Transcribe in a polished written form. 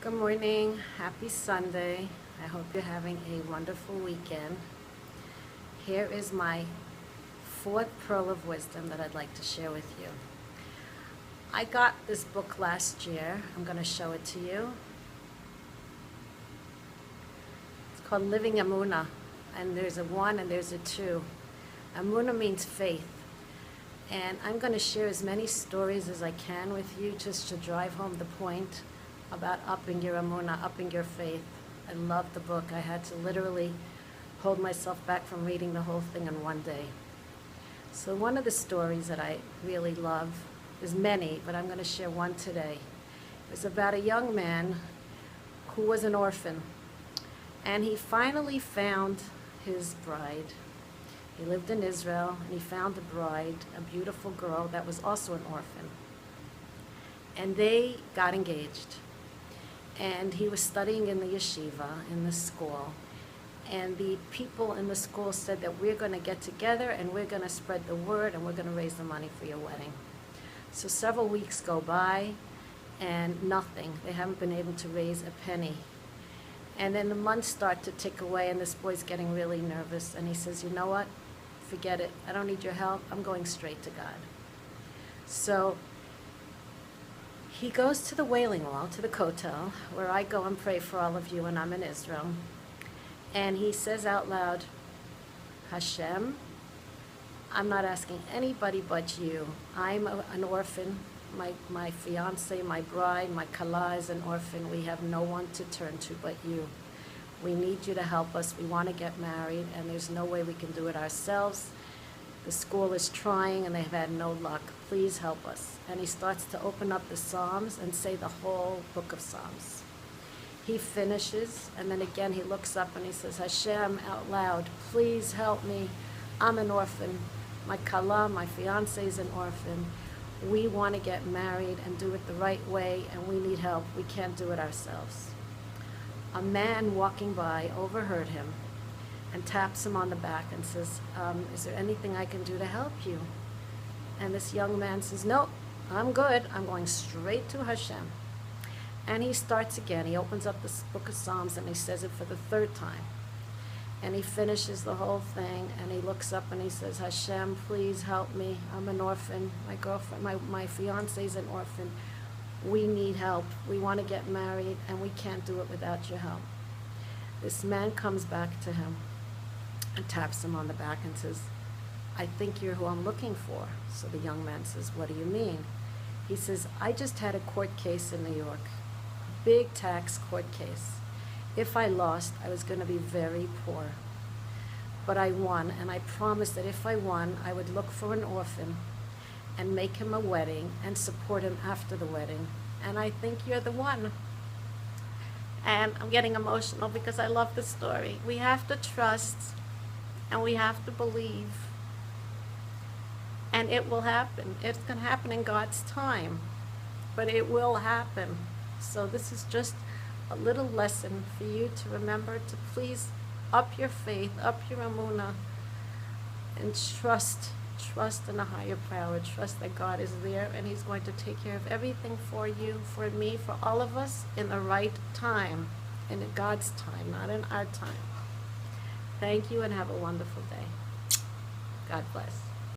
Good morning. Happy Sunday. I hope you're having a wonderful weekend. Here is my fourth pearl of wisdom that I'd like to share with you. I got this book last year. I'm going to show it to you. It's called Living Emunah, and there's a 1 and there's a 2. Emunah means faith. And I'm going to share as many stories as I can with you just to drive home the point about upping your emunah, upping your faith. I love the book. I had to literally hold myself back from reading the whole thing in one day. So one of the stories that I really love, there's many, but I'm going to share one today. It was about a young man who was an orphan, and he finally found his bride. He lived in Israel, and he found a bride, a beautiful girl that was also an orphan. And they got engaged. And he was studying in the yeshiva, in the school. And the people in the school said that we're going to get together and we're going to spread the word and we're going to raise the money for your wedding. So several weeks go by and nothing. They haven't been able to raise a penny. And then the months start to tick away and this boy's getting really nervous. And he says, you know what? Forget it. I don't need your help. I'm going straight to God. So he goes to the Wailing Wall, to the Kotel, where I go and pray for all of you when I'm in Israel. And he says out loud, Hashem, I'm not asking anybody but you. I'm an orphan. My fiance, my bride, my kala is an orphan. We have no one to turn to but you. We need you to help us. We want to get married, and there's no way we can do it ourselves. The school is trying, and they've had no luck. Please help us. And he starts to open up the Psalms and say the whole book of Psalms. He finishes, and then again he looks up and he says, Hashem, out loud, please help me. I'm an orphan. My kala, my fiance is an orphan. We want to get married and do it the right way, and we need help. We can't do it ourselves. A man walking by overheard him and taps him on the back and says, is there anything I can do to help you? And this young man says, nope, I'm good. I'm going straight to Hashem. And he starts again. He opens up the book of Psalms and he says it for the third time. And he finishes the whole thing and he looks up and he says, Hashem, please help me. I'm an orphan. My girlfriend, my fiance is an orphan. We need help. We want to get married and we can't do it without your help. This man comes back to him and taps him on the back and says, I think you're who I'm looking for. So the young man says, what do you mean? He says, I just had a court case in New York, a big tax court case. If I lost, I was going to be very poor. But I won, and I promised that if I won, I would look for an orphan and make him a wedding and support him after the wedding. And I think you're the one. And I'm getting emotional because I love the story. We have to trust and we have to believe. And it will happen. It's going to happen in God's time. But it will happen. So this is just a little lesson for you to remember to please up your faith, up your emunah, and trust in a higher power. Trust that God is there and He's going to take care of everything for you, for me, for all of us in the right time, in God's time, not in our time. Thank you and have a wonderful day. God bless.